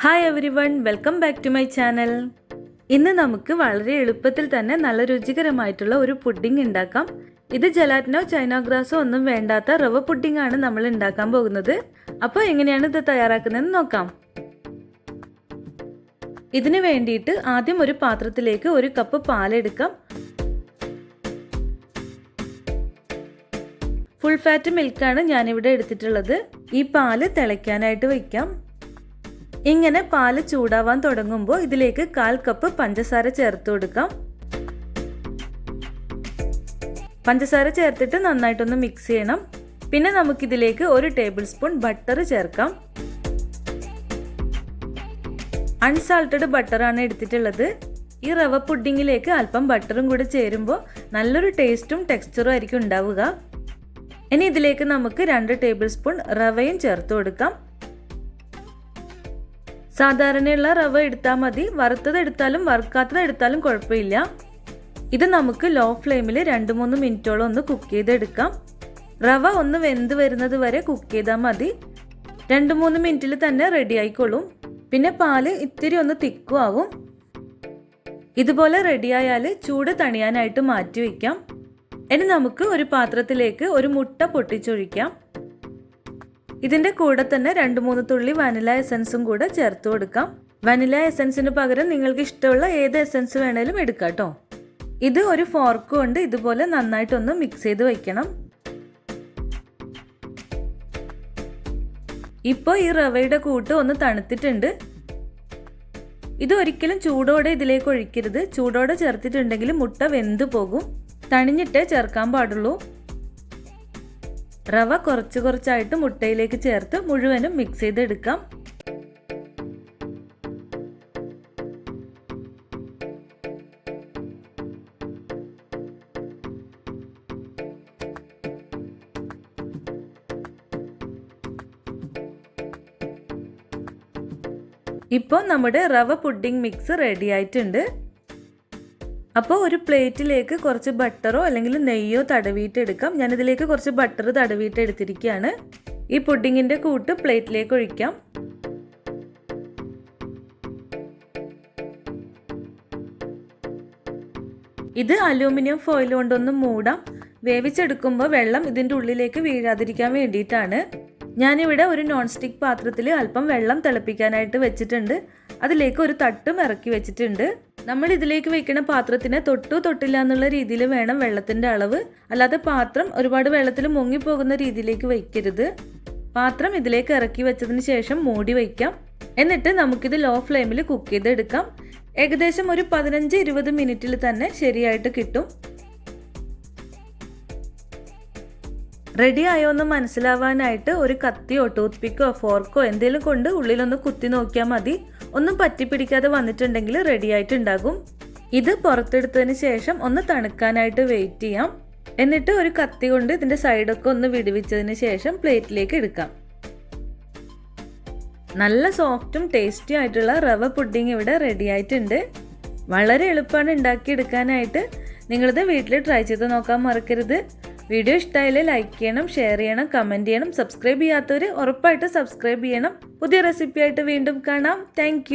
Hi everyone, welcome back to my channel. ഇന്ന് നമുക്ക് വളരെ എളുപ്പത്തിൽ തന്നെ നല്ല രുചികരമായിട്ടുള്ള ഒരു പുഡിംഗ് ഉണ്ടാക്കാം. ഇത് ജലാറ്റിനോ ചൈന ഗ്രാസോ ഒന്നും വേണ്ടാത്ത റവ പുഡിംഗ് ആണ് നമ്മൾ ഉണ്ടാക്കാൻ പോകുന്നത്. അപ്പോൾ എങ്ങനെയാണ് ഇത് തയ്യാറാക്കുന്നതെന്ന് നോക്കാം. ഇതിനു വേണ്ടിയിട്ട് ആദ്യം ഒരു പാത്രത്തിലേക്ക് 1 കപ്പ് പാലെടുക്കാം. ഫുൾ ഫാറ്റ് മിൽക്കാണ് ഞാനിവിടെ എടുത്തിട്ടുള്ളത്. ഈ പാല് തിളയ്ക്കാനായിട്ട് വയ്ക്കാം. ഇങ്ങനെ പാല് ചൂടാവാൻ തുടങ്ങുമ്പോൾ ഇതിലേക്ക് 1/4 കപ്പ് പഞ്ചസാര ചേർത്ത് കൊടുക്കാം. പഞ്ചസാര ചേർത്തിട്ട് നന്നായിട്ടൊന്ന് മിക്സ് ചെയ്യണം. പിന്നെ നമുക്കിതിലേക്ക് 1 ടേബിൾ സ്പൂൺ ബട്ടർ ചേർക്കാം. അൺസാൾട്ടഡ് ബട്ടറാണ് എടുത്തിട്ടുള്ളത്. ഈ റവ പുഡിങ്ങിലേക്ക് അല്പം ബട്ടറും കൂടി ചേരുമ്പോൾ നല്ലൊരു ടേസ്റ്റും ടെക്സ്ചറും ആയിരിക്കും ഉണ്ടാവുക. ഇനി ഇതിലേക്ക് നമുക്ക് 2 ടേബിൾ സ്പൂൺ റവയും ചേർത്ത് കൊടുക്കാം. സാധാരണയുള്ള റവ എടുത്താൽ മതി, വറുത്തത് എടുത്താലും വറുക്കാത്തത് എടുത്താലും കുഴപ്പമില്ല. ഇത് നമുക്ക് ലോ ഫ്ലെയിമിൽ 2-3 മിനിറ്റോളം ഒന്ന് കുക്ക് ചെയ്തെടുക്കാം. റവ ഒന്ന് വെന്ത് വരുന്നത് വരെ കുക്ക് ചെയ്താൽ മതി. 2-3 മിനിറ്റിൽ തന്നെ റെഡി ആയിക്കോളും. പിന്നെ പാല് ഇത്തിരി ഒന്ന് തിക്കും ആവും. ഇതുപോലെ റെഡിയായാൽ ചൂട് തണിയാനായിട്ട് മാറ്റി വയ്ക്കാം. ഇനി നമുക്ക് ഒരു പാത്രത്തിലേക്ക് 1 മുട്ട പൊട്ടിച്ചൊഴിക്കാം. ഇതിൻ്റെ കൂടെ തന്നെ 2-3 തുള്ളി വനില എസൻസും കൂടെ ചേർത്ത് കൊടുക്കാം. വനില എസൻസിന് പകരം നിങ്ങൾക്ക് ഇഷ്ടമുള്ള ഏത് എസൻസ് വേണേലും എടുക്കാം കേട്ടോ. ഇത് ഒരു ഫോർക്ക് കൊണ്ട് ഇതുപോലെ നന്നായിട്ടൊന്ന് മിക്സ് ചെയ്ത് വയ്ക്കണം. ഇപ്പോൾ ഈ റവയുടെ കൂട്ട് ഒന്ന് തണുത്തിട്ടുണ്ട്. ഇത് ഒരിക്കലും ചൂടോടെ ഇതിലേക്ക് ഒഴിക്കരുത്. ചൂടോടെ ചേർത്തിട്ടുണ്ടെങ്കിൽ മുട്ട വെന്തു പോകും. തണിഞ്ഞിട്ടേ ചേർക്കാൻ പാടുള്ളൂ. റവ കുറച്ചായിട്ട് മുട്ടയിലേക്ക് ചേർത്ത് മുഴുവനും മിക്സ് ചെയ്തെടുക്കാം. ഇപ്പോൾ നമ്മുടെ റവ പുഡിംഗ് മിക്സ് റെഡി ആയിട്ടുണ്ട്. അപ്പോൾ ഒരു പ്ലേറ്റിലേക്ക് കുറച്ച് ബട്ടറോ അല്ലെങ്കിൽ നെയ്യോ തടവിയിട്ട് എടുക്കാം. ഞാനിതിലേക്ക് കുറച്ച് ബട്ടർ തടവിയിട്ട് എടുത്തിരിക്കുകയാണ്. ഈ പുഡിങ്ങിൻ്റെ കൂട്ട് പ്ലേറ്റിലേക്ക് ഒഴിക്കാം. ഇത് അലൂമിനിയം ഫോയിൽ കൊണ്ടൊന്ന് മൂടാം. വേവിച്ചെടുക്കുമ്പോൾ വെള്ളം ഇതിൻ്റെ ഉള്ളിലേക്ക് വീഴാതിരിക്കാൻ വേണ്ടിയിട്ടാണ്. ഞാനിവിടെ ഒരു നോൺ സ്റ്റിക്ക് പാത്രത്തിൽ അല്പം വെള്ളം തിളപ്പിക്കാനായിട്ട് വെച്ചിട്ടുണ്ട്. അതിലേക്ക് ഒരു തട്ടും ഇറക്കി വെച്ചിട്ടുണ്ട്. നമ്മൾ ഇതിലേക്ക് വെക്കുന്ന പാത്രത്തിന് തൊട്ടില്ല എന്നുള്ള രീതിയിൽ വേണം വെള്ളത്തിൻ്റെ അളവ്. അല്ലാതെ പാത്രം ഒരുപാട് വെള്ളത്തിൽ മുങ്ങിപ്പോകുന്ന രീതിയിലേക്ക് വയ്ക്കരുത്. പാത്രം ഇതിലേക്ക് ഇറക്കി വെച്ചതിന് ശേഷം മൂടി വയ്ക്കാം. എന്നിട്ട് നമുക്കിത് ലോ ഫ്ലെയിമിൽ കുക്ക് ചെയ്തെടുക്കാം. ഏകദേശം ഒരു 15-20 മിനിറ്റിൽ തന്നെ ശരിയായിട്ട് കിട്ടും. റെഡി ആയോ എന്ന് മനസ്സിലാവാനായിട്ട് ഒരു കത്തിയോ ടൂത്ത് പിക്കോ ഫോർക്കോ എന്തെങ്കിലും കൊണ്ട് ഉള്ളിലൊന്ന് കുത്തി നോക്കിയാൽ മതി. ഒന്നും പറ്റിപ്പിടിക്കാതെ വന്നിട്ടുണ്ടെങ്കിൽ റെഡി ആയിട്ടുണ്ടാകും. ഇത് പുറത്തെടുത്തതിന് ശേഷം ഒന്ന് തണുക്കാനായിട്ട് വെയിറ്റ് ചെയ്യാം. എന്നിട്ട് ഒരു കത്തി കൊണ്ട് ഇതിൻ്റെ സൈഡൊക്കെ ഒന്ന് വിടുവിച്ചതിന് ശേഷം പ്ലേറ്റിലേക്ക് എടുക്കാം. നല്ല സോഫ്റ്റും ടേസ്റ്റി ആയിട്ടുള്ള റവ പുഡിംഗ് ഇവിടെ റെഡി ആയിട്ടുണ്ട്. വളരെ എളുപ്പമാണ് ഉണ്ടാക്കിയെടുക്കാനായിട്ട്. നിങ്ങളിത് വീട്ടിൽ ട്രൈ ചെയ്ത് നോക്കാൻ മറക്കരുത്. വീഡിയോ ഇഷ്ടമായാൽ ലൈക്ക് ചെയ്യണം, ഷെയർ ചെയ്യണം, കമൻറ്റ് ചെയ്യണം. സബ്സ്ക്രൈബ് ചെയ്യാത്തവർ ഉറപ്പായിട്ട് സബ്സ്ക്രൈബ് ചെയ്യണം. പുതിയ റെസിപ്പി ആയിട്ട് വീണ്ടും കാണാം. താങ്ക്